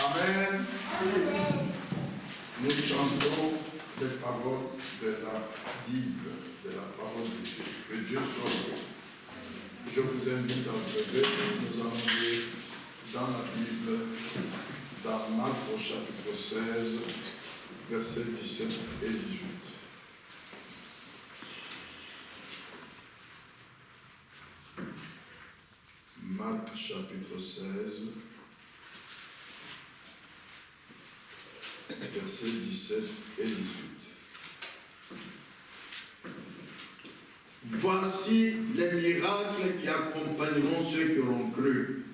Amen. Amen. Nous chantons les paroles de la Bible, de la parole de Dieu. Que Dieu soit loué. Je vous invite à vous lever. Nous allons lire dans la Bible, dans Marc au chapitre 16, versets 17 et 18. Marc chapitre 16, versets 17 et 18. Voici les miracles qui accompagneront ceux qui auront cru.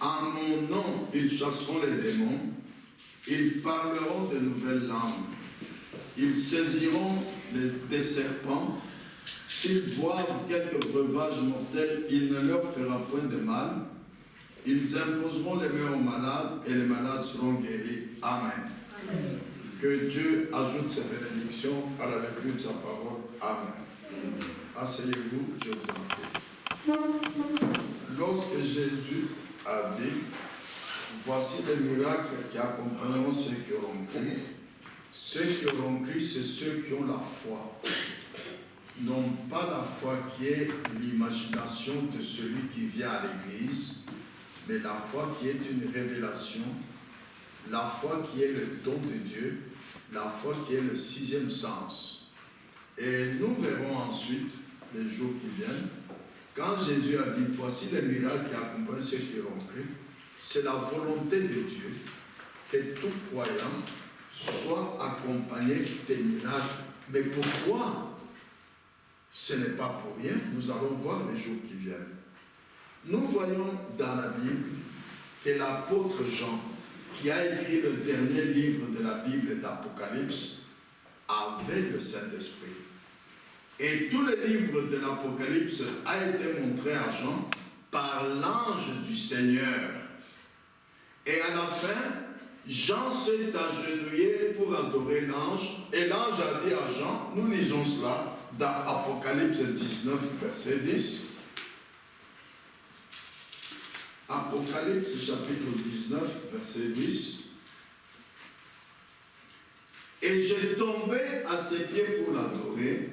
En mon nom, ils chasseront les démons, ils parleront de nouvelles langues, ils saisiront des serpents, s'ils boivent quelques breuvages mortels, il ne leur fera point de mal, ils imposeront les mains aux malades et les malades seront guéris. Amen. Amen. Que Dieu ajoute ses bénédictions à la lecture de sa parole. Amen. Asseyez-vous, je vous en prie. Lorsque Jésus a dit, voici les miracles qui accompagneront ceux qui auront cru. Ceux qui auront cru, c'est ceux qui ont la foi. Non pas la foi qui est l'imagination de celui qui vient à l'église, mais la foi qui est une révélation, la foi qui est le don de Dieu, la foi qui est le sixième sens. Et nous verrons ensuite, les jours qui viennent, quand Jésus a dit, voici les miracles qui accompagnent ceux qui auront cru, c'est la volonté de Dieu que tout croyant soit accompagné des miracles. Mais pourquoi? Ce n'est pas pour rien, nous allons voir les jours qui viennent. Nous voyons dans la Bible que l'apôtre Jean, qui a écrit le dernier livre de la Bible, l'Apocalypse, avait le Saint-Esprit. Et tout le livre de l'Apocalypse a été montré à Jean par l'ange du Seigneur. Et à la fin, Jean s'est agenouillé pour adorer l'ange, et l'ange a dit à Jean, nous lisons cela dans Apocalypse 19, verset 10. Apocalypse chapitre 19, verset 10. Et je tombais à ses pieds pour l'adorer,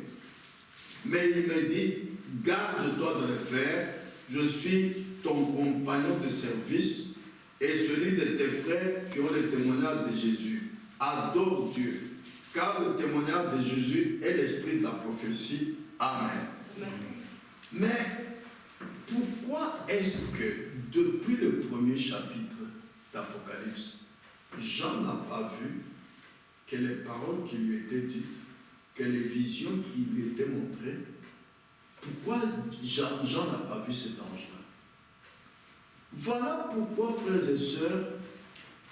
mais il me dit, garde-toi de le faire, je suis ton compagnon de service et celui de tes frères qui ont le témoignage de Jésus. Adore Dieu, car le témoignage de Jésus est l'esprit de la prophétie. Amen. Amen. Mais pourquoi est-ce que depuis le premier chapitre d'Apocalypse, Jean n'a pas vu que les paroles qui lui étaient dites, que les visions qui lui étaient montrées, pourquoi Jean n'a pas vu cet ange-là? Voilà pourquoi, frères et sœurs,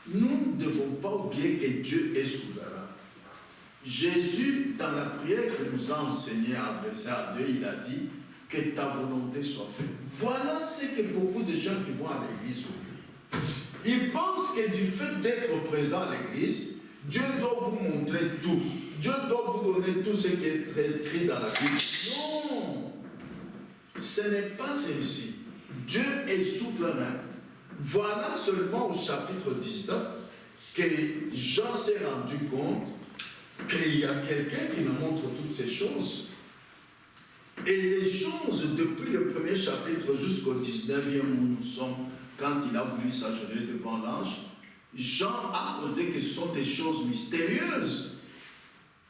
nous ne devons pas oublier que Dieu est souverain. Jésus, dans la prière qu'il nous a enseigné à adresser à Dieu, il a dit que ta volonté soit faite. Voilà ce que beaucoup de gens qui vont à l'église oublient. Ils pensent que du fait d'être présent à l'église, Dieu doit vous montrer tout. Dieu doit vous donner tout ce qui est écrit dans la Bible. Non! Ce n'est pas ainsi. Dieu est souverain. Voilà seulement au chapitre 19 que Jean s'est rendu compte qu'il y a quelqu'un qui nous montre toutes ces choses. Et les choses, depuis le premier chapitre jusqu'au 19e où nous sommes, quand il a voulu s'agenouiller devant l'ange, Jean a osé que ce sont des choses mystérieuses.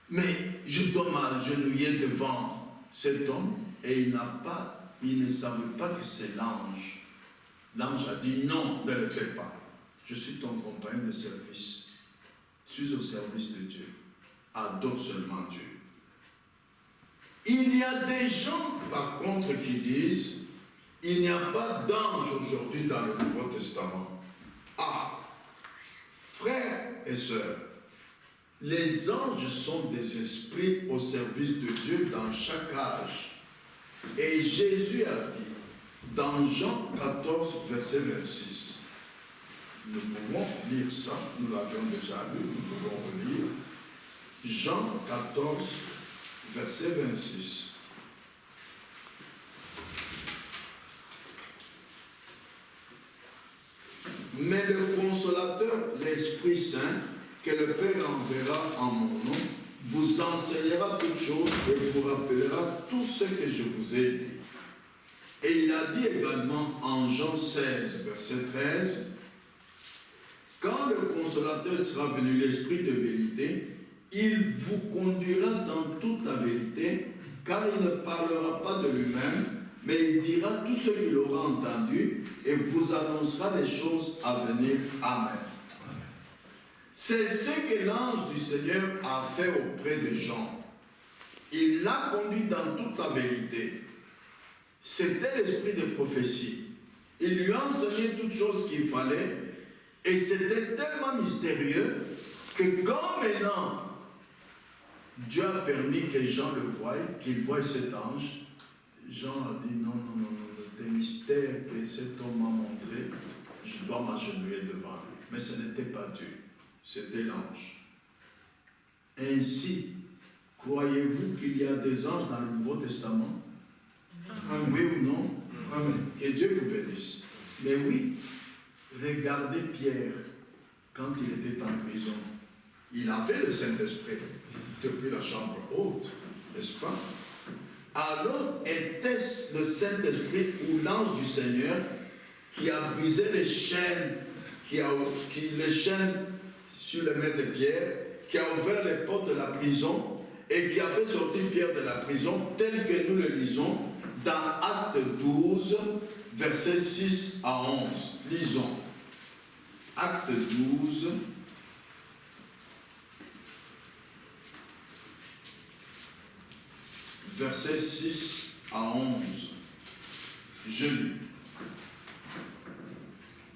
Mais je dois m'agenouiller devant cet homme et il ne savait pas que c'est l'ange. L'ange a dit non, ne le fais pas. Je suis ton compagnon de service. Je suis au service de Dieu. Adore seulement Dieu. Il y a des gens, par contre, qui disent il n'y a pas d'ange aujourd'hui dans le Nouveau Testament. Ah, frères et sœurs, les anges sont des esprits au service de Dieu dans chaque âge. Et Jésus a dit, dans Jean 14, verset 26, nous pouvons lire ça, nous l'avions déjà lu, nous pouvons relire. Jean 14, verset 26. Mais le consolateur le Père enverra en mon nom, vous enseignera toutes choses et vous rappellera tout ce que je vous ai dit. Et il a dit également en Jean 16, verset 13, « Quand le Consolateur sera venu, l'Esprit de vérité, il vous conduira dans toute la vérité, car il ne parlera pas de lui-même, mais il dira tout ce qu'il aura entendu et vous annoncera les choses à venir. Amen. » C'est ce que l'ange du Seigneur a fait auprès de Jean. Il l'a conduit dans toute la vérité. C'était l'esprit de prophétie. Il lui a enseigné toutes choses qu'il fallait et c'était tellement mystérieux que quand maintenant Dieu a permis que Jean le voie, qu'il voie cet ange, Jean a dit non, des mystères que cet homme m'a montré, je dois m'agenouiller devant lui. Mais ce n'était pas Dieu, c'était l'ange. Ainsi, croyez-vous qu'il y a des anges dans le Nouveau Testament? Amen. Oui ou non? Amen. Que Dieu vous bénisse. Mais oui, regardez Pierre, quand il était en prison, il avait le Saint-Esprit depuis la chambre haute, n'est-ce pas? Alors était-ce le Saint-Esprit ou l'ange du Seigneur qui a brisé les chaînes, les chaînes sur les mains de Pierre, qui a ouvert les portes de la prison et qui a fait sortir Pierre de la prison, tel que nous le lisons dans Acte 12, versets 6 à 11. Lisons. Acte 12, versets 6 à 11. Je lis.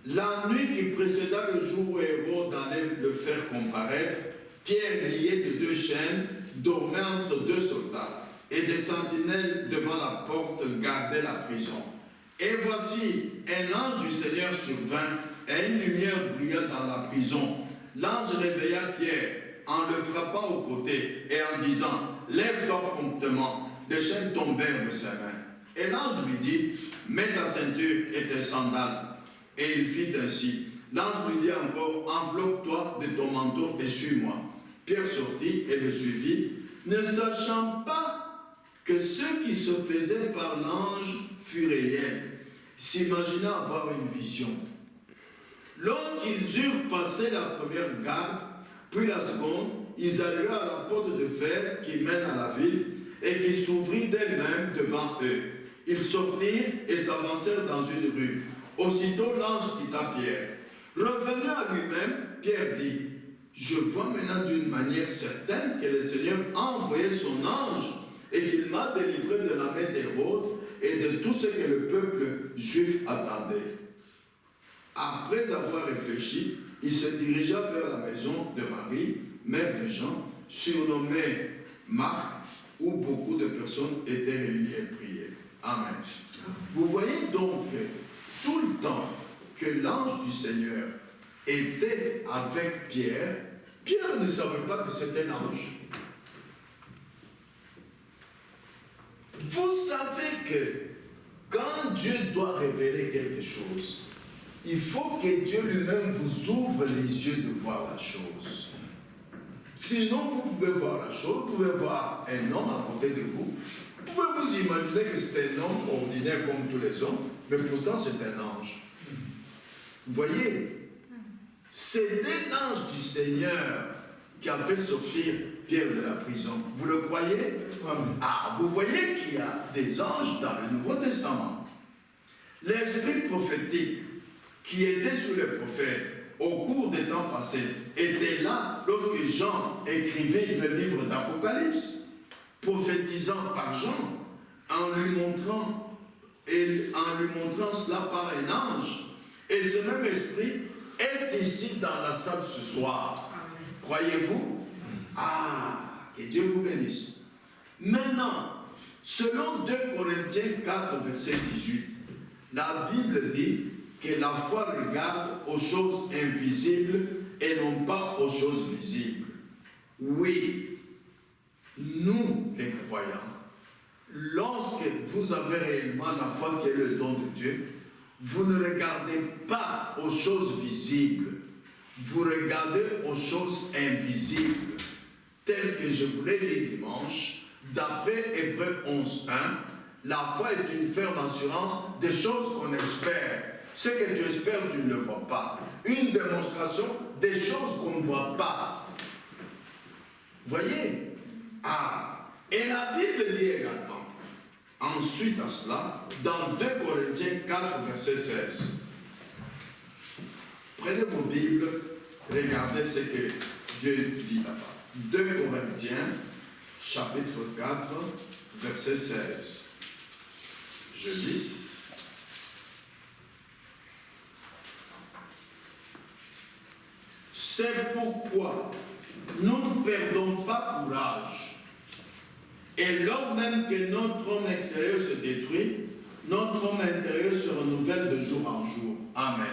La nuit qui précéda le jour où Hérode allait le faire comparaître, Pierre, lié de 2 chaînes, dormait entre 2 soldats, et des sentinelles devant la porte gardaient la prison. Et voici, un ange du Seigneur survint, et une lumière brilla dans la prison. L'ange réveilla Pierre, en le frappant au côté, et en disant, « Lève-toi promptement. » Les chaînes tombèrent de ses mains. Et l'ange lui dit, « Mets ta ceinture et tes sandales. » Et il fit ainsi. L'ange lui dit encore, « Enveloppe-toi de ton manteau et suis-moi. » Pierre sortit et le suivit, ne sachant pas que ce qui se faisait par l'ange fut réel, s'imaginant avoir une vision. Lorsqu'ils eurent passé la première garde, puis la seconde, ils arrivèrent à la porte de fer qui mène à la ville et qui s'ouvrit d'elle-même devant eux. Ils sortirent et s'avancèrent dans une rue. Aussitôt l'ange quitta Pierre. Revenant à lui-même, Pierre dit, « Je vois maintenant d'une manière certaine que le Seigneur a envoyé son ange et qu'il m'a délivré de la main d'Hérode et de tout ce que le peuple juif attendait. » Après avoir réfléchi, il se dirigea vers la maison de Marie, mère de Jean, surnommée Marc, où beaucoup de personnes étaient réunies et priaient. Amen. Vous voyez donc tout le temps que l'ange du Seigneur était avec Pierre, Pierre ne savait pas que c'était l'ange. Vous savez que quand Dieu doit révéler quelque chose, il faut que Dieu lui-même vous ouvre les yeux de voir la chose. Sinon, vous pouvez voir la chose, vous pouvez voir un homme à côté de vous, vous pouvez vous imaginer que c'est un homme ordinaire comme tous les hommes, mais pourtant c'est un ange. Vous voyez, c'était l'ange du Seigneur qui a fait sortir Pierre de la prison. Vous le croyez? Ah, vous voyez qu'il y a des anges dans le Nouveau Testament. L'esprit prophétique qui était sous les prophètes au cours des temps passés était là lorsque Jean écrivait le livre d'Apocalypse, prophétisant par Jean, en lui montrant cela par un ange. Et ce même esprit est ici dans la salle ce soir. Croyez-vous? Ah, que Dieu vous bénisse. Maintenant, selon 2 Corinthiens 4, verset 18, la Bible dit que la foi regarde aux choses invisibles et non pas aux choses visibles. Oui, nous les croyants, lorsque vous avez réellement la foi qui est le don de Dieu, vous ne regardez pas aux choses visibles, vous regardez aux choses invisibles, telles que je vous l'ai dit dimanche, d'après Hébreux 11.1, la foi est une ferme assurance des choses qu'on espère. Ce que tu espères, tu ne le vois pas. Une démonstration des choses qu'on ne voit pas. Voyez? Ah, et la Bible dit également, ensuite à cela, dans 2 Corinthiens 4, verset 16. Prenez vos Bibles, regardez ce que Dieu dit là-bas. 2 Corinthiens, chapitre 4, verset 16. Je lis. C'est pourquoi nous ne perdons pas courage. Et lors même que notre homme extérieur se détruit, notre homme intérieur se renouvelle de jour en jour. Amen.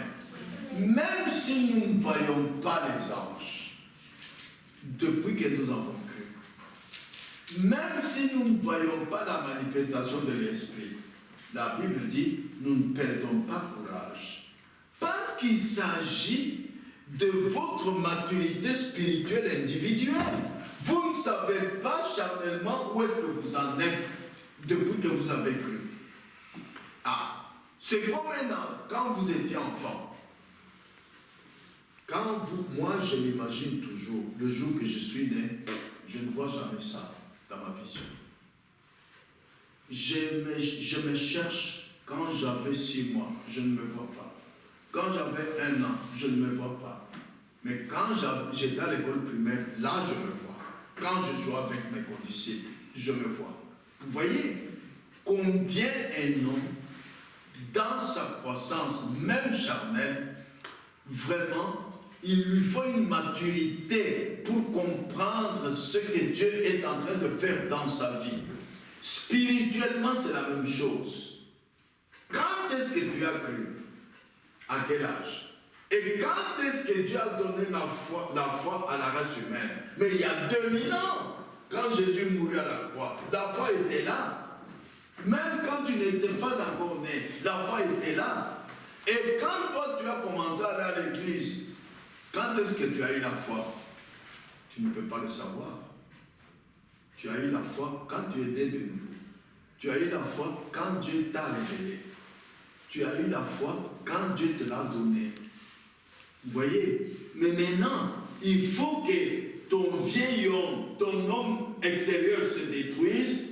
Même si nous ne voyons pas les anges, depuis que nous avons cru, même si nous ne voyons pas la manifestation de l'Esprit, la Bible dit, nous ne perdons pas courage. Parce qu'il s'agit de votre maturité spirituelle individuelle. Vous ne savez pas charnellement où est-ce que vous en êtes depuis que vous avez cru. Ah, c'est comme maintenant, quand vous étiez enfant. Moi je m'imagine toujours, le jour que je suis né, je ne vois jamais ça dans ma vision. Je me cherche quand j'avais 6 mois, je ne me vois pas. Quand j'avais 1 an, je ne me vois pas. Mais quand j'étais à l'école primaire, là je me vois. Quand je joue avec mes condisciples, je me vois. Vous voyez combien un homme, dans sa croissance, même charnelle, vraiment, il lui faut une maturité pour comprendre ce que Dieu est en train de faire dans sa vie. Spirituellement, c'est la même chose. Quand est-ce que tu as cru? À quel âge? Et quand est-ce que Dieu a donné la foi à la race humaine? Mais il y a 2000 ans, quand Jésus mourut à la croix, la foi était là. Même quand tu n'étais pas encore né, la foi était là. Et quand toi tu as commencé à aller à l'église, quand est-ce que tu as eu la foi? Tu ne peux pas le savoir. Tu as eu la foi quand tu es né de nouveau. Tu as eu la foi quand Dieu t'a révélé. Tu as eu la foi quand Dieu te l'a donné. Vous voyez? Mais maintenant, il faut que ton vieil homme, ton homme extérieur se détruise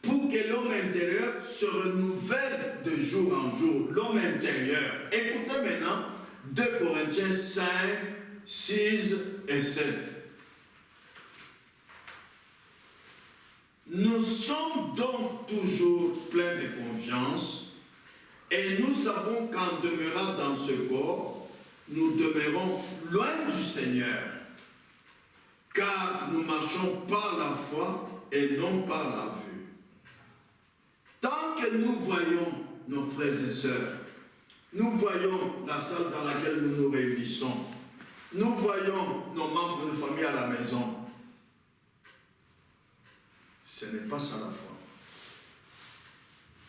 pour que l'homme intérieur se renouvelle de jour en jour. L'homme intérieur. Écoutez maintenant 2 Corinthiens 5, 6 et 7. Nous sommes donc toujours pleins de confiance et nous savons qu'en demeurant dans ce corps, nous demeurons loin du Seigneur, car nous marchons par la foi et non par la vue. Tant que nous voyons nos frères et sœurs, nous voyons la salle dans laquelle nous nous réunissons, nous voyons nos membres de famille à la maison, ce n'est pas ça la foi.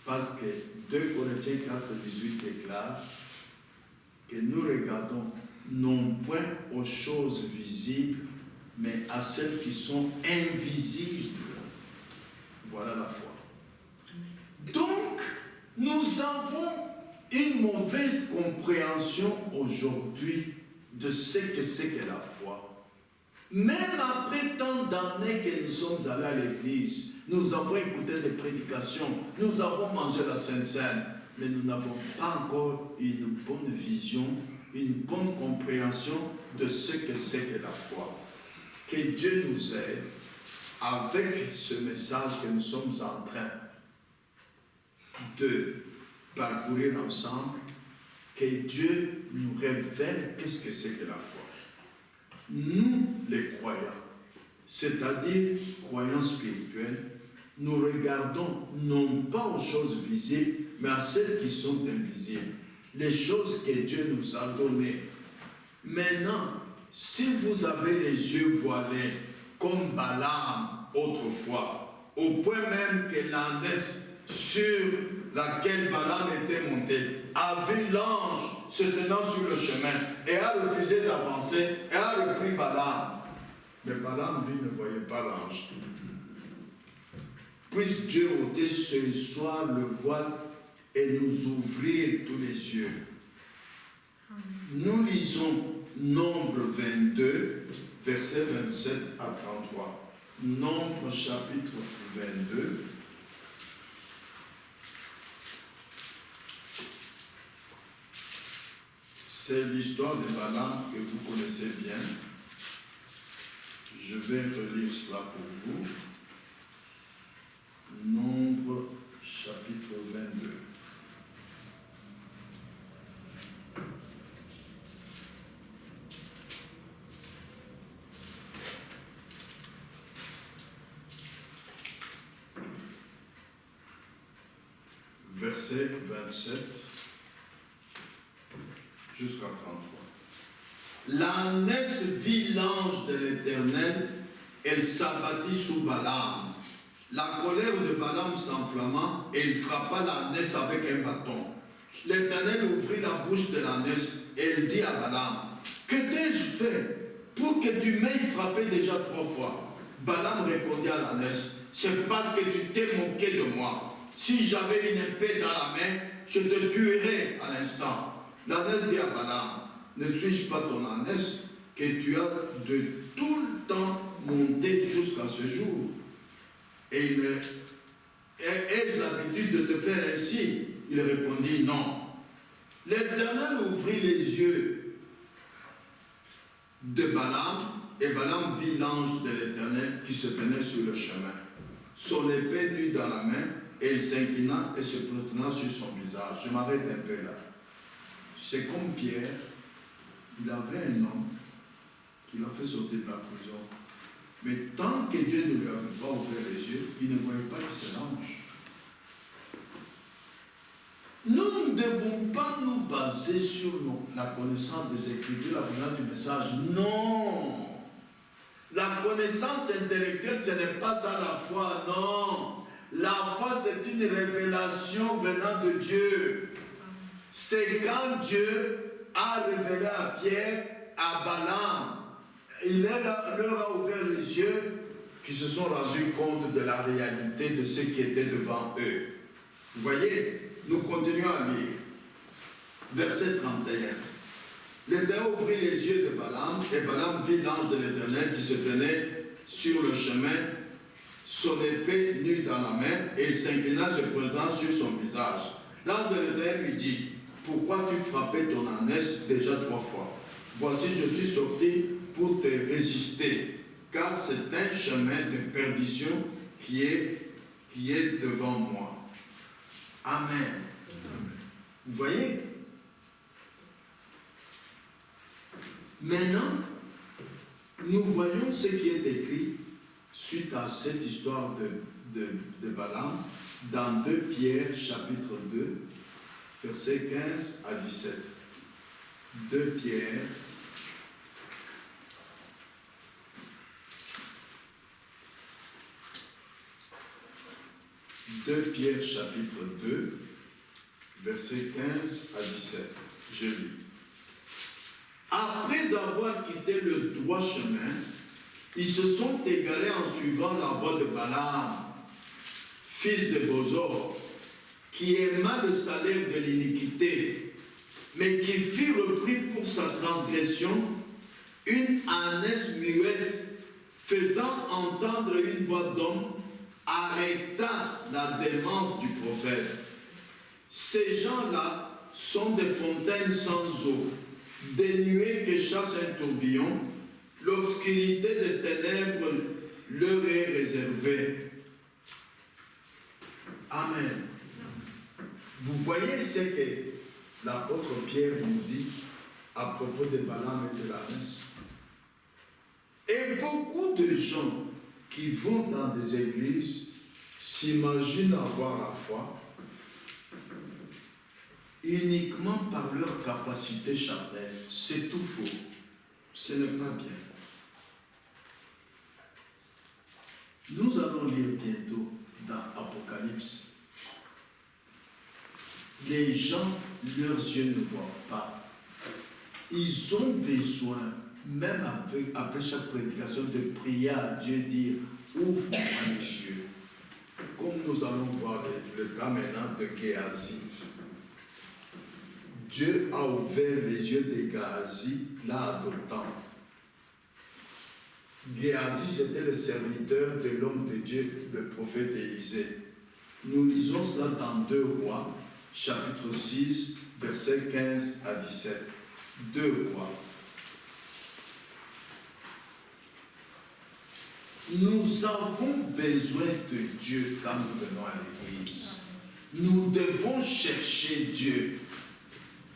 Parce que 2 Corinthiens 4, 18 déclare que nous regardons non point aux choses visibles, mais à celles qui sont invisibles. Voilà la foi. Donc, nous avons une mauvaise compréhension aujourd'hui de ce que c'est que la foi. Même après tant d'années que nous sommes allés à l'église, nous avons écouté des prédications, nous avons mangé la Sainte Seine, mais nous n'avons pas encore une bonne vision, une bonne compréhension de ce que c'est que la foi. Que Dieu nous aide avec ce message que nous sommes en train de parcourir ensemble, que Dieu nous révèle qu'est-ce que c'est que la foi. Nous, les croyants, c'est-à-dire croyants spirituels, nous regardons non pas aux choses visibles, mais à celles qui sont invisibles, les choses que Dieu nous a données. Maintenant, si vous avez les yeux voilés, comme Balaam autrefois, au point même que l'ânesse sur laquelle Balaam était monté a vu l'ange se tenant sur le chemin et a refusé d'avancer et a repris Balaam. Mais Balaam, lui, ne voyait pas l'ange. Puisse Dieu ôter ce soir le voile et nous ouvrir tous les yeux. Nous lisons Nombre 22, versets 27 à 33. Nombre chapitre 22. C'est l'histoire de Balaam que vous connaissez bien. Je vais relire cela pour vous. Nombre chapitre 22. Verset 27 jusqu'à 33. L'ânesse vit l'ange de l'Éternel, elle s'abattit sous Balaam. La colère de Balaam s'enflamma et il frappa l'ânesse avec un bâton. L'Éternel ouvrit la bouche de l'ânesse et elle dit à Balaam, que t'ai-je fait pour que tu m'aies frappé déjà 3 fois? Balaam répondit à l'ânesse, c'est parce que tu t'es moqué de moi. Si j'avais une épée dans la main, je te tuerais à l'instant. L'ânesse dit à Balaam, ne suis-je pas ton ânesse que tu as de tout le temps monté jusqu'à ce jour? Et ai-je l'habitude de te faire ainsi? Il répondit, non. L'Éternel ouvrit les yeux de Balaam, et Balaam vit l'ange de l'Éternel qui se tenait sur le chemin. Son épée nue dans la main, et il s'inclina et se prosterna sur son visage. Je m'arrête un peu là. C'est comme Pierre, il avait un homme qui l'a fait sauter de la prison. Mais tant que Dieu ne lui avait pas ouvert les yeux, il ne voyait pas que c'est l'ange. Nous ne devons pas nous baser sur la connaissance des Écritures, la connaissance du message. Non! La connaissance intellectuelle, ce n'est pas ça la foi, non! La foi, c'est une révélation venant de Dieu. C'est quand Dieu a révélé à Pierre, à Balaam, il leur a ouvert les yeux, qui se sont rendus compte de la réalité de ce qui était devant eux. Vous voyez, nous continuons à lire. Verset 31. L'Éternel ouvrit les yeux de Balaam, et Balaam vit l'ange de l'Éternel qui se tenait sur le chemin, son épée nue dans la main, et il s'inclina se prenant sur son visage. L'ange de l'Éternel lui dit, pourquoi tu frappais ton ânesse déjà 3 fois? Voici, je suis sorti pour te résister, car c'est un chemin de perdition qui est devant moi. Amen. Amen. Vous voyez? Maintenant, nous voyons ce qui est écrit suite à cette histoire de Balaam dans 2 Pierre chapitre 2, versets 15 à 17. 2 Pierre chapitre 2, versets 15 à 17. Je lis. Après avoir quitté le droit chemin, ils se sont égarés en suivant la voie de Balaam, fils de Bosor, qui aima le salaire de l'iniquité, mais qui fut repris pour sa transgression, une ânesse muette, faisant entendre une voix d'homme, arrêta la démence du prophète. Ces gens-là sont des fontaines sans eau, des nuées que chasse un tourbillon, l'obscurité des ténèbres leur est réservée. Amen. Vous voyez ce que l'apôtre Pierre nous dit à propos de Balaam et de l'ânesse. Et beaucoup de gens qui vont dans des églises s'imaginent avoir la foi uniquement par leur capacité charnelle. C'est tout faux. Ce n'est pas bien. Nous allons lire bientôt dans Apocalypse. Les gens, leurs yeux ne voient pas. Ils ont besoin, même après chaque prédication, de prier à Dieu, dire ouvre-moi les yeux. Comme nous allons voir le cas maintenant de Géasi. Dieu a ouvert les yeux de Géasi là d'autant. Géasi, c'était le serviteur de l'homme de Dieu, le prophète Élisée. Nous lisons cela dans 2 Rois, chapitre 6, versets 15 à 17. 2 Rois. Nous avons besoin de Dieu quand nous venons à l'église. Nous devons chercher Dieu.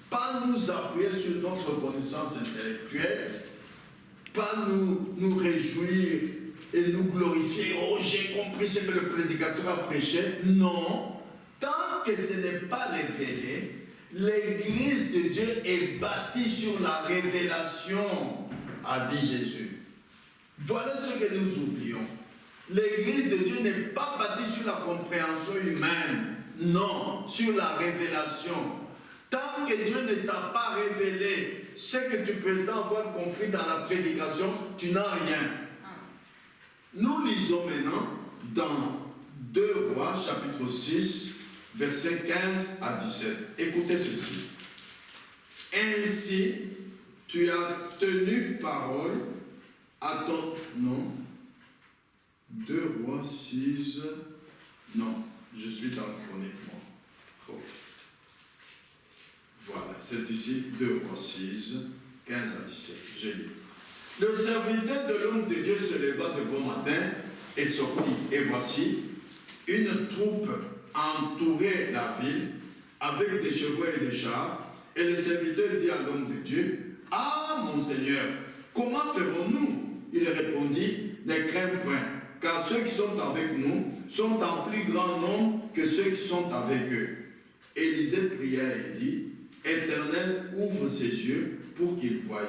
Pas nous appuyer sur notre connaissance intellectuelle, pas nous réjouir et nous glorifier. Oh, j'ai compris ce que le prédicateur a prêché. Non. Tant que ce n'est pas révélé, l'église de Dieu est bâtie sur la révélation, a dit Jésus. Voilà ce que nous oublions. L'église de Dieu n'est pas bâtie sur la compréhension humaine. Non, sur la révélation. Tant que Dieu ne t'a pas révélé ce que tu prétends avoir compris dans la prédication, tu n'as rien. Nous lisons maintenant dans 2 Rois, chapitre 6, versets 15 à 17. Écoutez ceci. Ainsi, tu as tenu parole à ton... Non. 2 Rois 6... Non, je suis dans le chronique. Oh. Voilà, c'est ici 2 Rois 6, 15 à 17. J'ai lu. Le serviteur de l'homme de Dieu se leva de bon matin et sortit. Et voici, une troupe entourait la ville avec des chevaux et des chars. Et le serviteur dit à l'homme de Dieu, « Ah, mon Seigneur, comment ferons-nous » Il répondit, « Ne crains point, car ceux qui sont avec nous sont en plus grand nombre que ceux qui sont avec eux. » Élisée pria et dit, « Éternel, ouvre ses yeux pour qu'il voie. »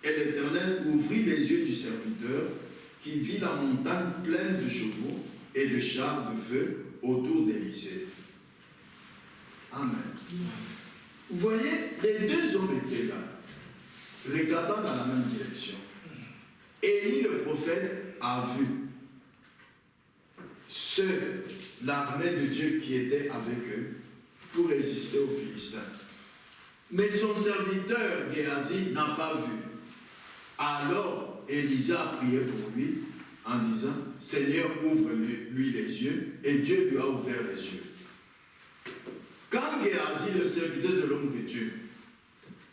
Et l'Éternel ouvrit les yeux du serviteur, qui vit la montagne pleine de chevaux et de chars de feu autour d'Élisée. Amen. Vous voyez, les deux hommes étaient là, regardant dans la même direction. Élie le prophète a vu l'armée de Dieu qui était avec eux pour résister aux Philistins. Mais son serviteur Géasi n'a pas vu. Alors Élisée a prié pour lui en disant, Seigneur, ouvre-lui les yeux, et Dieu lui a ouvert les yeux. Quand Géasi, le serviteur de l'homme de Dieu,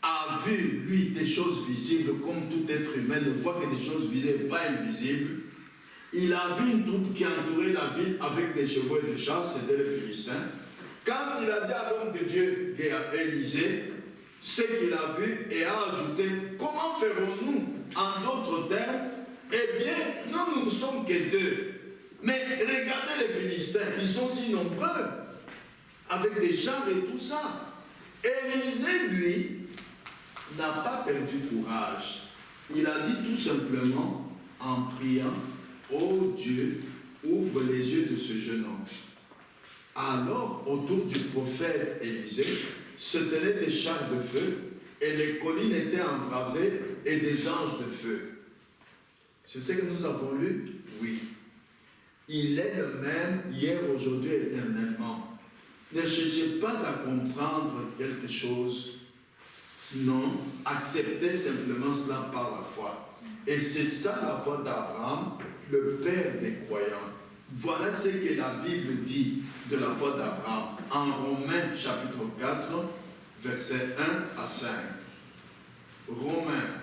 a vu, lui, des choses visibles, comme tout être humain ne voit que des choses visibles et pas invisibles, il a vu une troupe qui entourait la ville avec des chevaux et des chars, c'était les Philistins. Quand il a dit à l'homme de Dieu, Élisée, ce qu'il a vu et a ajouté, comment ferons-nous en d'autres termes? Eh bien, nous ne sommes que deux. Mais regardez les Philistins, ils sont si nombreux, avec des chars et tout ça. Élisée, lui, n'a pas perdu courage. Il a dit tout simplement, en priant, ô Dieu, ouvre les yeux de ce jeune homme. Alors, autour du prophète Élisée, se tenaient des chars de feu, et les collines étaient embrasées, et des anges de feu. C'est ce que nous avons lu? Oui. Il est le même hier, aujourd'hui, éternellement. Ne cherchez pas à comprendre quelque chose. Non, acceptez simplement cela par la foi. Et c'est ça la foi d'Abraham, le père des croyants. Voilà ce que la Bible dit de la foi d'Abraham en Romains chapitre 4, versets 1 à 5. Romains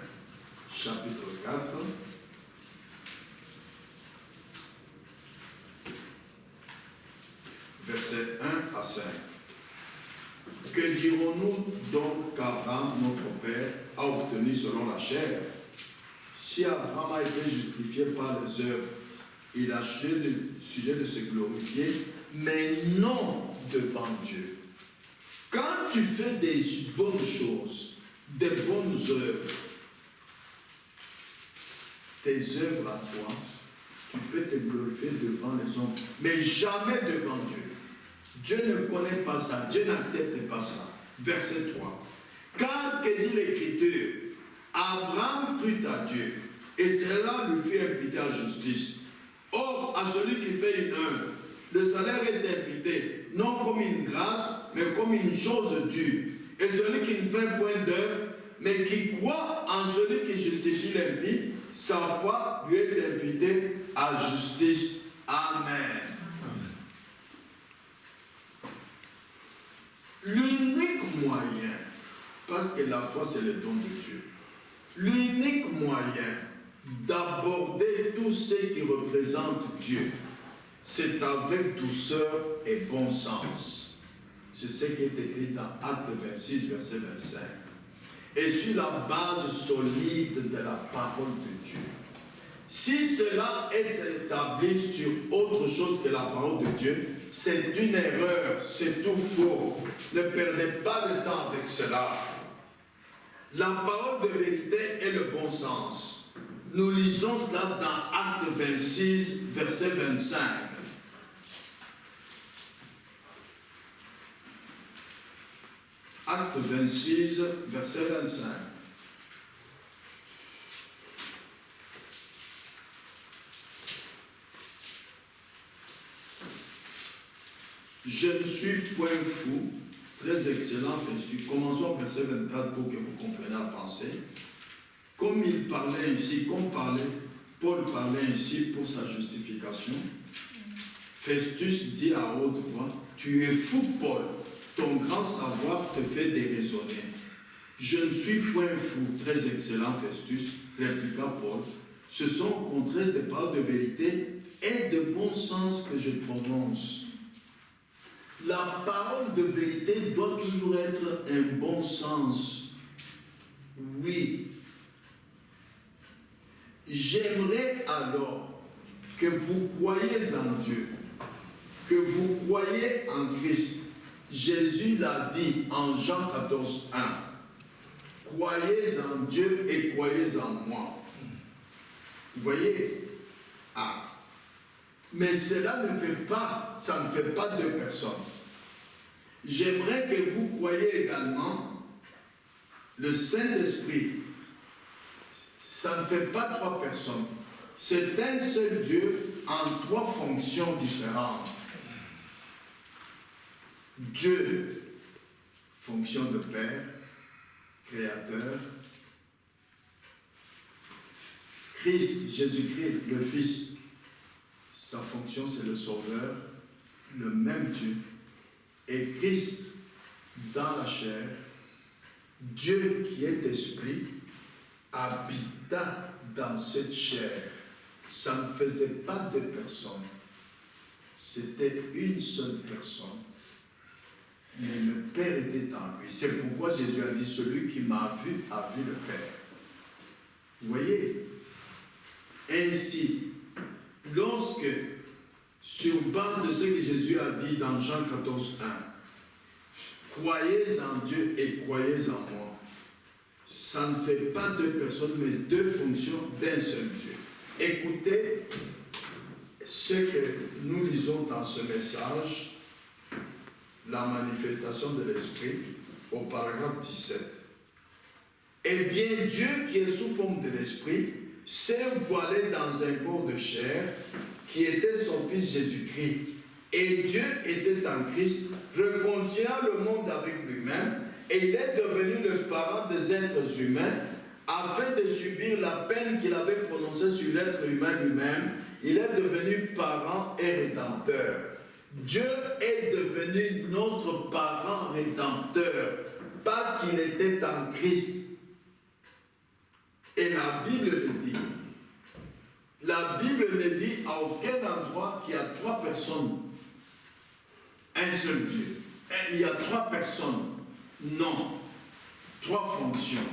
chapitre 4, versets 1 à 5. Que dirons-nous donc qu'Abraham, notre père, a obtenu selon la chair? Si Abraham a été justifié par les œuvres, il a sujet de se glorifier, mais non devant Dieu. Quand tu fais des bonnes choses, des bonnes œuvres, tes œuvres à toi, tu peux te glorifier devant les hommes, mais jamais devant Dieu. Dieu ne connaît pas ça, Dieu n'accepte pas ça. Verset 3. Car que dit l'Écriture? Abraham crut à Dieu, et cela lui fut imputé à justice. Or, à celui qui fait une œuvre, le salaire est imputé, non comme une grâce, mais comme une chose due. Et celui qui ne fait point d'œuvre, mais qui croit en celui qui justifie l'impie, sa foi lui est imputée à justice. Amen. L'unique moyen, parce que la foi c'est le don de Dieu, l'unique moyen d'aborder tout ce qui représente Dieu, c'est avec douceur et bon sens. C'est ce qui est écrit dans Acte 26, verset 25. Et sur la base solide de la parole de Dieu. Si cela est établi sur autre chose que la parole de Dieu, c'est une erreur, c'est tout faux. Ne perdez pas le temps avec cela. La parole de vérité est le bon sens. Nous lisons cela dans Acte 26, verset 25. Acte 26, verset 25. Je ne suis point fou, très excellent, commençons verset 24 pour que vous compreniez la pensée. Comme il parlait ici, Paul parlait ici pour sa justification, Festus dit à haute voix, tu es fou, Paul, ton grand savoir te fait déraisonner. Je ne suis point fou, très excellent, Festus, répliqua Paul, ce sont au contraire des paroles de vérité et de bon sens que je prononce. La parole de vérité doit toujours être un bon sens. Oui. J'aimerais alors que vous croyiez en Dieu, que vous croyiez en Christ. Jésus l'a dit en Jean 14, 1. Croyez en Dieu et croyez en moi. Vous voyez? Ah. Mais cela ne fait pas, ça ne fait pas deux personnes. J'aimerais que vous croyiez également le Saint-Esprit. Ça ne fait pas trois personnes. C'est un seul Dieu en trois fonctions différentes. Dieu, fonction de Père, Créateur. Christ, Jésus-Christ, le Fils, sa fonction c'est le Sauveur, le même Dieu. Et Christ, dans la chair, Dieu qui est esprit, habita dans cette chair. Ça ne faisait pas deux personnes. C'était une seule personne. Mais le Père était en lui. C'est pourquoi Jésus a dit, celui qui m'a vu a vu le Père. Vous voyez? Ainsi, lorsque, sur base de ce que Jésus a dit dans Jean 14, 1, croyez en Dieu et croyez en moi. Ça ne fait pas deux personnes, mais deux fonctions d'un seul Dieu. Écoutez ce que nous lisons dans ce message, la manifestation de l'Esprit, au paragraphe 17. Eh bien, Dieu qui est sous forme de l'Esprit, s'est voilé dans un corps de chair, qui était son Fils Jésus-Christ. Et Dieu était en Christ, reconciliant le monde avec lui-même, et il est devenu le parent des êtres humains, afin de subir la peine qu'il avait prononcée sur l'être humain lui-même. Il est devenu parent et rédempteur. Dieu est devenu notre parent rédempteur, parce qu'il était en Christ. Et la Bible le dit. La Bible ne dit à aucun endroit qu'il y a trois personnes. Un seul Dieu. Il y a trois personnes. Non. Trois fonctions.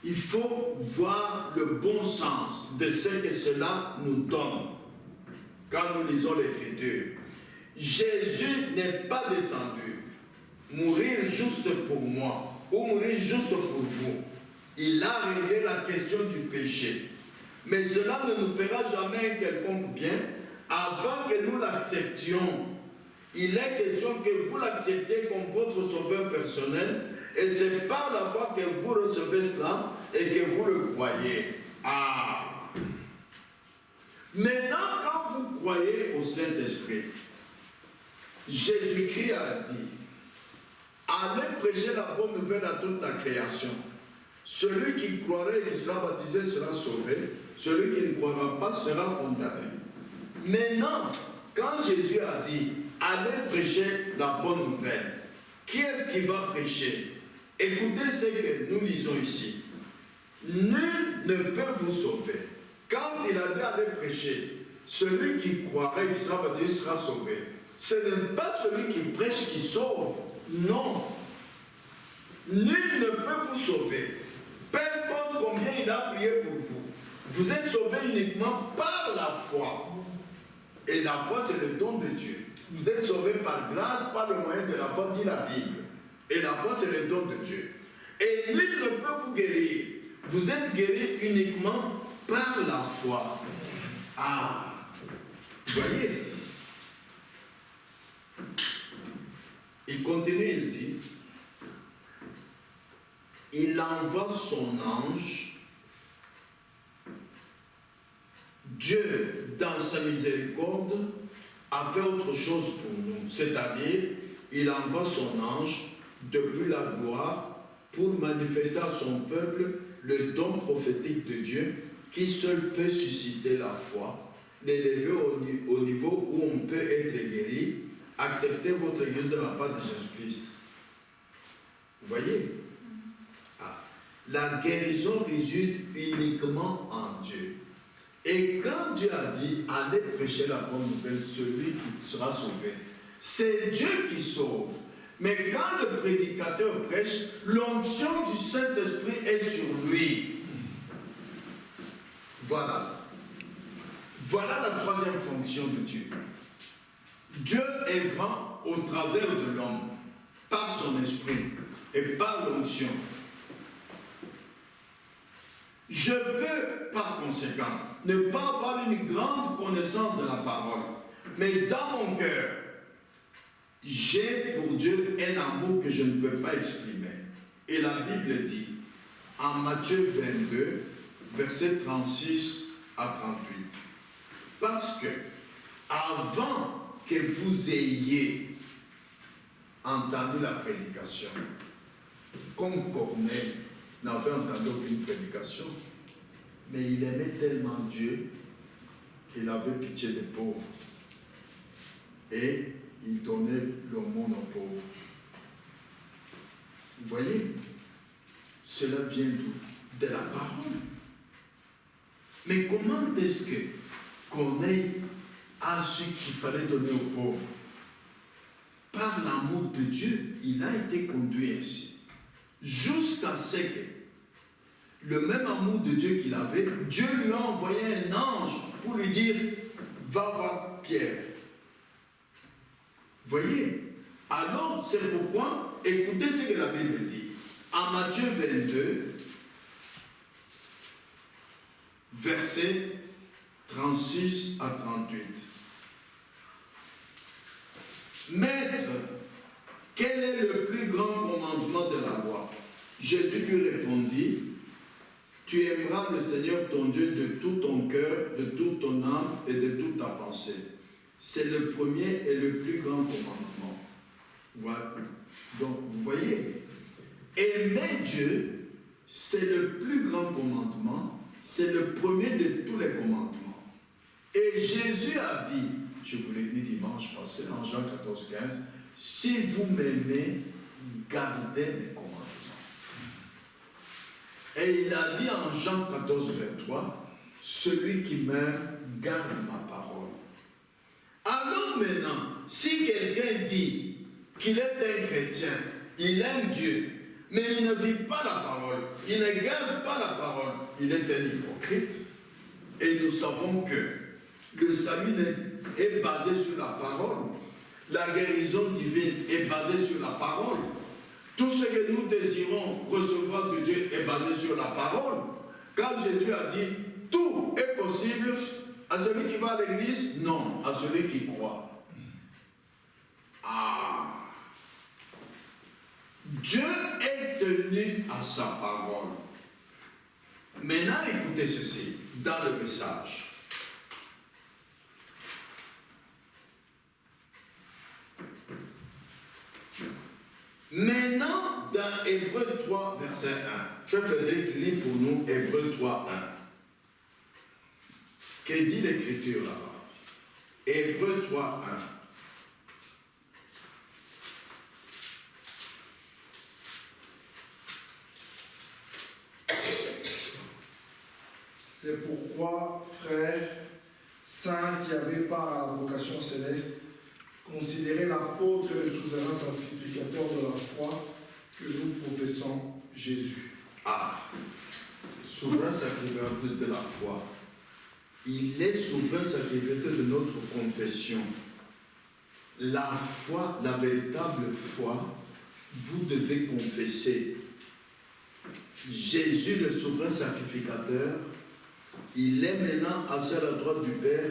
Il faut voir le bon sens de ce que cela nous donne quand nous lisons l'Écriture. Jésus n'est pas descendu mourir juste pour moi ou mourir juste pour vous. Il a réglé la question du péché. Mais cela ne nous fera jamais un quelconque bien avant que nous l'acceptions. Il est question que vous l'acceptiez comme votre sauveur personnel, et c'est par la foi que vous recevez cela et que vous le croyez. Ah! Maintenant, quand vous croyez au Saint-Esprit, Jésus-Christ a dit, allez prêcher la bonne nouvelle à toute la création. Celui qui croirait et qui sera baptisé sera sauvé. Celui qui ne croira pas sera condamné. Maintenant, quand Jésus a dit, allez prêcher la bonne nouvelle, qui est-ce qui va prêcher? Écoutez ce que nous lisons ici. Nul ne peut vous sauver. Quand il a dit allez prêcher, celui qui croirait et qui sera baptisé sera sauvé. Ce n'est pas celui qui prêche qui sauve. Non. Nul ne peut vous sauver. Peu importe combien il a prié pour vous. Vous êtes sauvé uniquement par la foi. Et la foi, c'est le don de Dieu. Vous êtes sauvé par grâce, par le moyen de la foi, dit la Bible. Et la foi, c'est le don de Dieu. Et nul ne peut vous guérir. Vous êtes guéri uniquement par la foi. Ah, vous voyez? Il continue, il dit, il envoie son ange, Dieu, dans sa miséricorde, a fait autre chose pour nous. C'est-à-dire, il envoie son ange depuis la gloire pour manifester à son peuple le don prophétique de Dieu qui seul peut susciter la foi, l'élever au niveau où on peut être guéri. Acceptez votre guérison de la part de Jésus-Christ. Vous voyez? Ah. La guérison réside uniquement en Dieu. Et quand Dieu a dit, allez prêcher la bonne nouvelle, celui qui sera sauvé, c'est Dieu qui sauve. Mais quand le prédicateur prêche, l'onction du Saint-Esprit est sur lui. Voilà. Voilà la troisième fonction de Dieu. Dieu œuvrant au travers de l'homme, par son esprit et par l'onction. Je peux, par conséquent, ne pas avoir une grande connaissance de la parole, mais dans mon cœur, j'ai pour Dieu un amour que je ne peux pas exprimer. Et la Bible dit, en Matthieu 22, versets 36 à 38, parce que avant que vous ayez entendu la prédication, comme Corneille n'avait entendu aucune prédication, mais il aimait tellement Dieu qu'il avait pitié des pauvres et il donnait l'aumône aux pauvres. Vous voyez, cela vient d'où? De la parole. Mais comment est-ce que Corneille a su qu'il fallait donner aux pauvres? Par l'amour de Dieu, il a été conduit ainsi. Jusqu'à ce que le même amour de Dieu qu'il avait, Dieu lui a envoyé un ange pour lui dire, va voir Pierre. Voyez? Alors, c'est pourquoi, écoutez ce que la Bible dit. En Matthieu 22, versets 36 à 38. Maître, quel est le plus grand commandement de la loi? Jésus lui répondit, tu aimeras le Seigneur ton Dieu de tout ton cœur, de toute ton âme et de toute ta pensée. C'est le premier et le plus grand commandement. Voilà. Donc, vous voyez, aimer Dieu, c'est le plus grand commandement, c'est le premier de tous les commandements. Et Jésus a dit, je vous l'ai dit dimanche passé, en Jean 14, 15, si vous m'aimez, gardez mes commandements. Et il a dit en Jean 14, 23, celui qui m'aime, garde ma parole. Alors maintenant, si quelqu'un dit qu'il est un chrétien, il aime Dieu, mais il ne vit pas la parole, il ne garde pas la parole, il est un hypocrite. Et nous savons que le salut est basé sur la parole. La guérison divine est basée sur la parole. Tout ce que nous désirons recevoir de Dieu est basé sur la parole. Quand Jésus a dit, tout est possible à celui qui va à l'église, non, à celui qui croit. Ah! Dieu est tenu à sa parole. Maintenant, écoutez ceci dans le message. Maintenant, dans Hébreux 3, verset 1, Frère Frédéric lit pour nous Hébreux 3, 1. Que dit l'Écriture là-bas? Hébreux 3, 1. C'est pourquoi, frères, saints qui avaient part à la vocation céleste, considérez l'apôtre et le souverain sacrificateur de la foi que nous professons, Jésus. Ah, souverain sacrificateur de la foi. Il est souverain sacrificateur de notre confession. La foi, la véritable foi, vous devez confesser. Jésus, le souverain sacrificateur, il est maintenant assis à la droite du Père,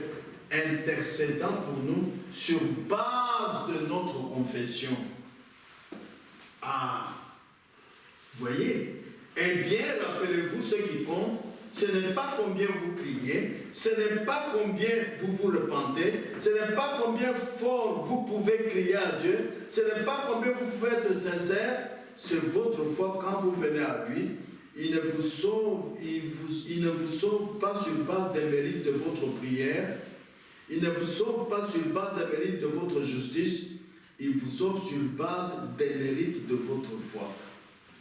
intercédant pour nous sur base de notre confession. Ah, voyez? Eh bien, rappelez-vous ce qui compte, ce n'est pas combien vous priez, ce n'est pas combien vous vous repentez, ce n'est pas combien fort vous pouvez crier à Dieu, ce n'est pas combien vous pouvez être sincère, c'est votre foi quand vous venez à lui. Il ne vous sauve pas sur base des mérites de votre prière, il ne vous sauve pas sur base des mérites de votre justice, il vous sauve sur base des mérites de votre foi.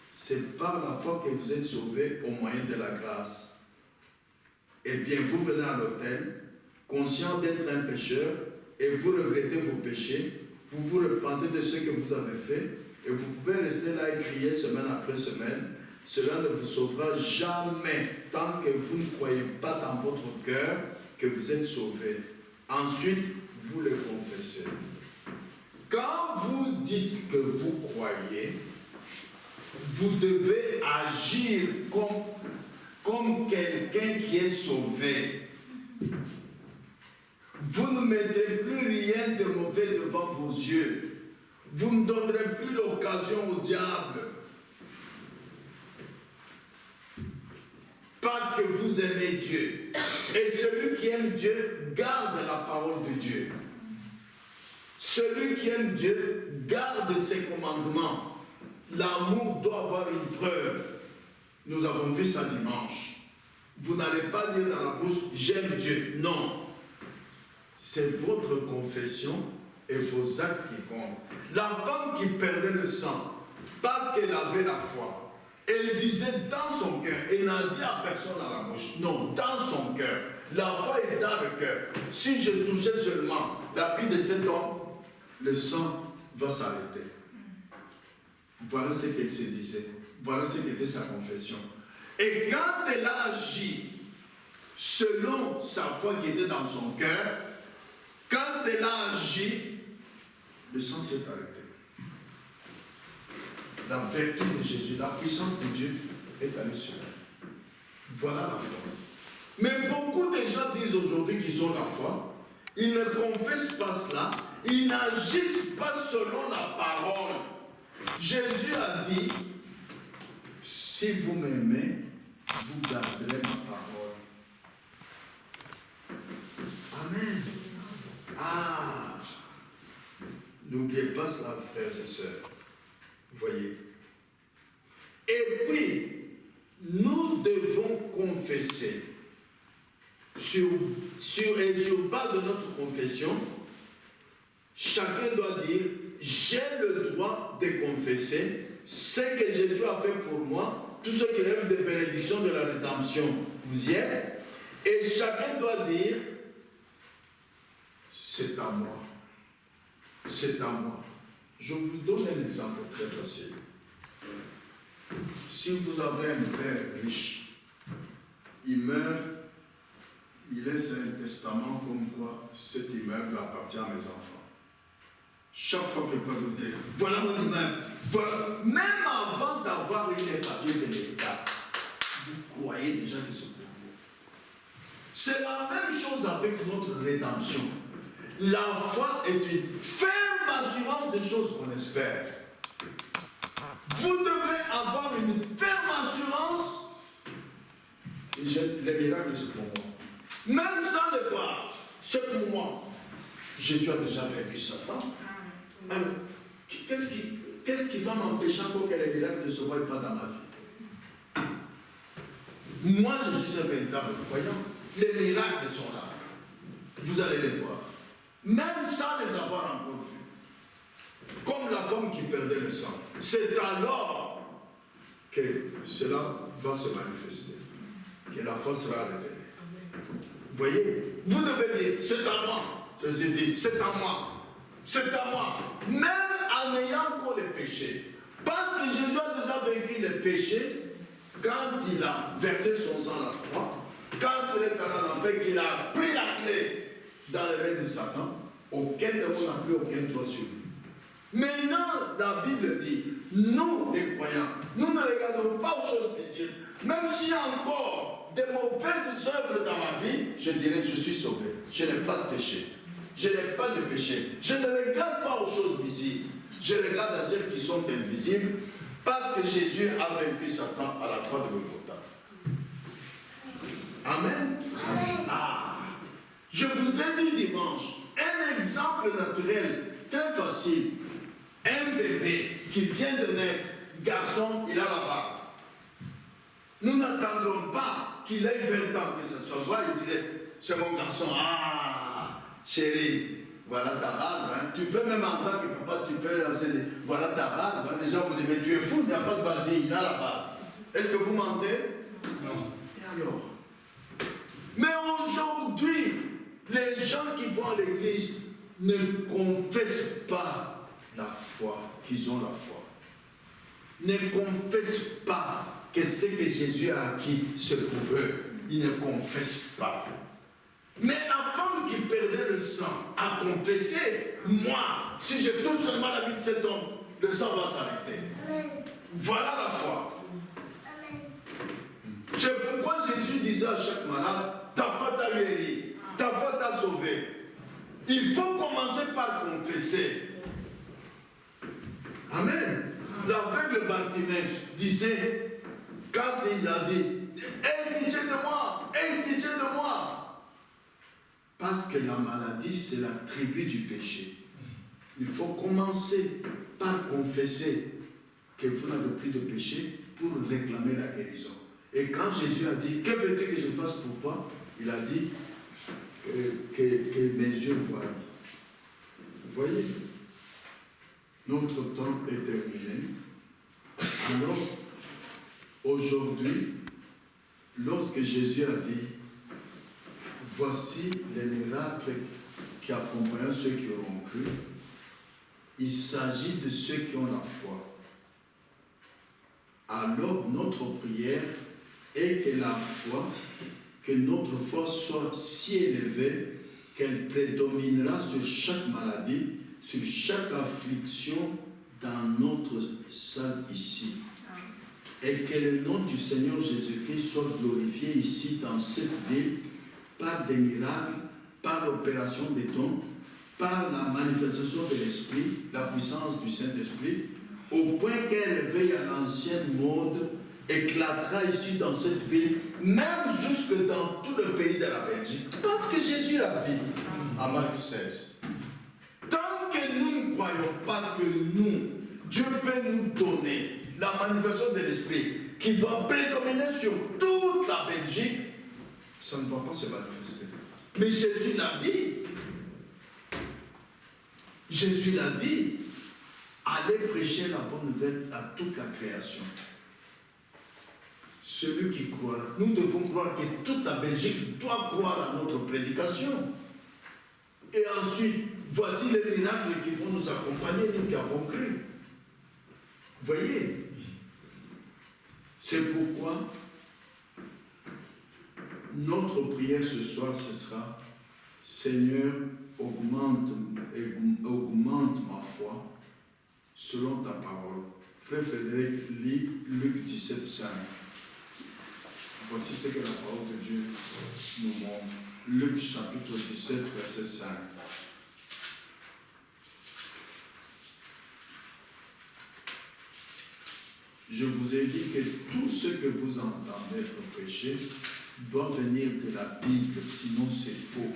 C'est par la foi que vous êtes sauvés au moyen de la grâce. Eh bien, vous venez à l'autel, conscient d'être un pécheur, et vous regrettez vos péchés, vous vous repentez de ce que vous avez fait, et vous pouvez rester là et crier semaine après semaine. Cela ne vous sauvera jamais tant que vous ne croyez pas dans votre cœur que vous êtes sauvé. Ensuite, vous le confessez. Quand vous dites que vous croyez, vous devez agir comme quelqu'un qui est sauvé. Vous ne mettrez plus rien de mauvais devant vos yeux. Vous ne donnerez plus l'occasion au diable. Parce que vous aimez Dieu. Et celui qui aime Dieu garde la parole de Dieu. Celui qui aime Dieu garde ses commandements. L'amour doit avoir une preuve. Nous avons vu ça dimanche. Vous n'allez pas dire dans la bouche « j'aime Dieu ». Non. C'est votre confession et vos actes qui comptent. La femme qui perdait le sang parce qu'elle avait la foi. Elle disait dans son cœur, elle n'a dit à personne à la bouche, non, dans son cœur. La foi est dans le cœur. Si je touchais seulement la vie de cet homme, le sang va s'arrêter. Voilà ce qu'elle se disait. Voilà ce qu'était sa confession. Et quand elle a agi selon sa foi qui était dans son cœur, quand elle a agi, le sang s'est arrêté. La vertu de Jésus, la puissance de Dieu est allée sur elle. Voilà la foi. Mais beaucoup de gens disent aujourd'hui qu'ils ont la foi. Ils ne confessent pas cela. Ils n'agissent pas selon la parole. Jésus a dit, si vous m'aimez, vous garderez ma parole. Amen. Ah, n'oubliez pas cela, frères et sœurs. Vous voyez. Et puis, nous devons confesser. Sur base de notre confession, chacun doit dire, j'ai le droit de confesser ce que Jésus a fait pour moi, tout ce qui relève des bénédictions de la rédemption. Vous y êtes. Et chacun doit dire, c'est à moi. C'est à moi. Je vous donne un exemple très facile. Si vous avez un père riche, il meurt, il laisse un testament comme quoi cet immeuble appartient à mes enfants. Chaque fois que vous dire, voilà mon immeuble, voilà, même avant d'avoir eu les papiers de l'État, vous croyez déjà que c'est pour vous. C'est la même chose avec notre rédemption. La foi est une ferme assurance des choses qu'on espère. Vous devez avoir une ferme assurance les miracles, c'est pour moi. Même sans le voir, c'est pour moi. Jésus a déjà vaincu Satan. Alors, qu'est-ce qui va m'empêcher encore que les miracles ne se voient pas dans ma vie? Moi, je suis un véritable croyant. Les miracles sont là. Vous allez les voir. Même sans les avoir encore vus. Comme la femme qui perdait le sang. C'est alors que cela va se manifester. Que la foi sera révélée. Vous voyez? Vous devez dire, c'est à moi. Je vous ai dit, c'est à moi. C'est à moi. Même en ayant encore les péchés. Parce que Jésus a déjà vaincu les péchés quand il a versé son sang à la croix, quand il est allé à l'enfer, qu'il a pris la clé dans les mains de Satan, aucun démon n'a plus aucun droit sur lui. Maintenant, la Bible dit, nous les croyants, nous ne regardons pas aux choses visibles, même s'il y a encore des mauvaises œuvres dans ma vie, je dirais, je suis sauvé. Je n'ai pas de péché. Je n'ai pas de péché. Je ne regarde pas aux choses visibles. Je regarde à celles qui sont invisibles, parce que Jésus a vaincu Satan à la croix de Golgotha. Amen. Amen. Ah, je vous ai dit dimanche, un exemple naturel, très facile. Un bébé qui vient de naître, garçon, il a la barbe. Nous n'attendrons pas qu'il ait 20 ans, que ce soit vrai, il dirait, c'est mon garçon, ah, chérie, voilà ta barbe. Hein. Tu peux même entendre que papa, tu peux lancer des, voilà ta barbe. Hein. Les gens vous disent, mais tu es fou, il n'y a pas de barbe, il a la barbe. Est-ce que vous mentez? Non. Et alors? Mais aujourd'hui, les gens qui vont à l'église ne confessent pas la foi, qu'ils ont la foi. Ne confessent pas que ce que Jésus a acquis, c'est pour eux. Ils ne confessent pas. Mais la femme qui perdait le sang a confessé, moi, si je touche seulement la vie de cet homme, le sang va s'arrêter. Voilà la foi. C'est pourquoi Jésus disait à chaque malade, ta foi t'a guéri, ta foi t'a sauvé. Il faut commencer par confesser. Amen. L'aveugle Bartimée disait, quand il a dit, aie pitié de moi, aie pitié de moi. Parce que la maladie, c'est la tribu du péché. Il faut commencer par confesser que vous n'avez plus de péché pour réclamer la guérison. Et quand Jésus a dit, que veux-tu que je fasse pour toi? Il a dit que mes yeux voient. Vous voyez? Notre temps est terminé. Alors, aujourd'hui, lorsque Jésus a dit, voici les miracles qui accompagnent ceux qui auront cru, il s'agit de ceux qui ont la foi. Alors, notre prière est que notre foi soit si élevée qu'elle prédominera sur chaque maladie, sur chaque affliction dans notre salle ici. Et que le nom du Seigneur Jésus-Christ soit glorifié ici dans cette ville par des miracles, par l'opération des dons, par la manifestation de l'Esprit, la puissance du Saint-Esprit, au point qu'un réveil à l'ancienne mode éclatera ici dans cette ville, même jusque dans tout le pays de la Belgique. Parce que Jésus a dit à Marc 16, tant que nous ne croyons pas que nous, Dieu peut nous donner la manifestation de l'Esprit qui va prédominer sur toute la Belgique, ça ne va pas se manifester. Mais Jésus l'a dit. Jésus l'a dit. Allez prêcher la bonne nouvelle à toute la création. Celui qui croira. Nous devons croire que toute la Belgique doit croire à notre prédication. Et ensuite, voici les miracles qui vont nous accompagner, nous qui avons cru. Vous voyez? C'est pourquoi notre prière ce soir, ce sera Seigneur, augmente ma foi selon ta parole. Frère Frédéric, lis Luc 17, 5. Voici ce que la parole de Dieu nous montre. Luc chapitre 17, verset 5. Je vous ai dit que tout ce que vous entendez être prêché, doit venir de la Bible, sinon c'est faux.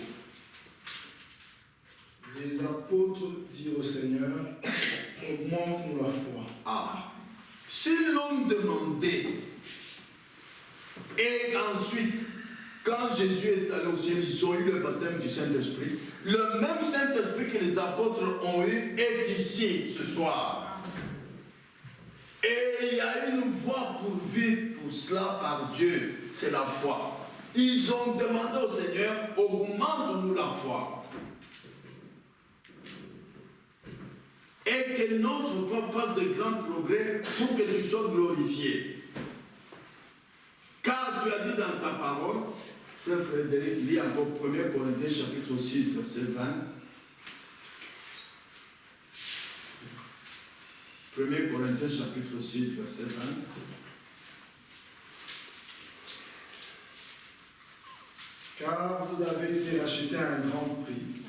Les apôtres dirent au Seigneur, augmente-nous la foi. Ah, s'ils l'ont demandé, et ensuite, quand Jésus est allé au ciel, ils ont eu le baptême du Saint-Esprit. Le même Saint-Esprit que les apôtres ont eu est ici ce soir. Et il y a une voie pourvue pour cela par Dieu, c'est la foi. Ils ont demandé au Seigneur, augmente-nous la foi. Et que notre foi fasse de grands progrès pour que tu sois glorifié. Car tu as dit dans ta parole, frère Frédéric, lis encore 1 Corinthiens chapitre 6, verset 20. 1 Corinthiens chapitre 6, verset 20. Car vous avez été rachetés à un grand prix.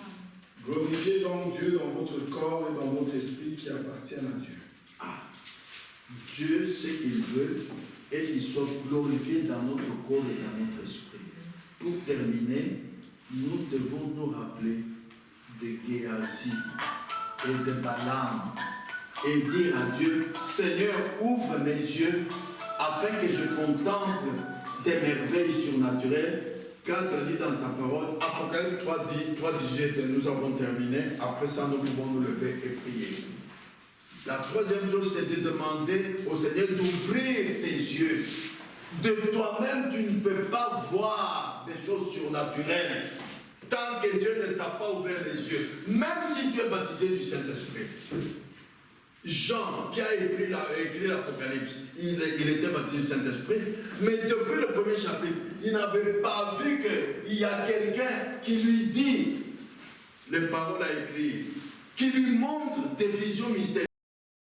Glorifiez donc Dieu dans votre corps et dans votre esprit qui appartiennent à Dieu. Ah, Dieu sait qu'il veut et qu'il soit glorifié dans notre corps et dans notre esprit. Pour terminer, nous devons nous rappeler de Géasi et de Balaam et dire à Dieu, Seigneur, ouvre mes yeux afin que je contemple des merveilles surnaturelles. Quand tu as dit dans ta parole, Apocalypse 3:18, nous avons terminé. Après ça, nous pouvons nous lever et prier. La troisième chose, c'est de demander au Seigneur d'ouvrir tes yeux. De toi-même, tu ne peux pas voir des choses surnaturelles tant que Dieu ne t'a pas ouvert les yeux. Même si tu es baptisé du Saint-Esprit. Jean, qui a écrit l'Apocalypse, il était baptisé du Saint-Esprit, mais depuis le premier chapitre, il n'avait pas vu qu'il y a quelqu'un qui lui dit les paroles à écrire, qui lui montre des visions mystérieuses.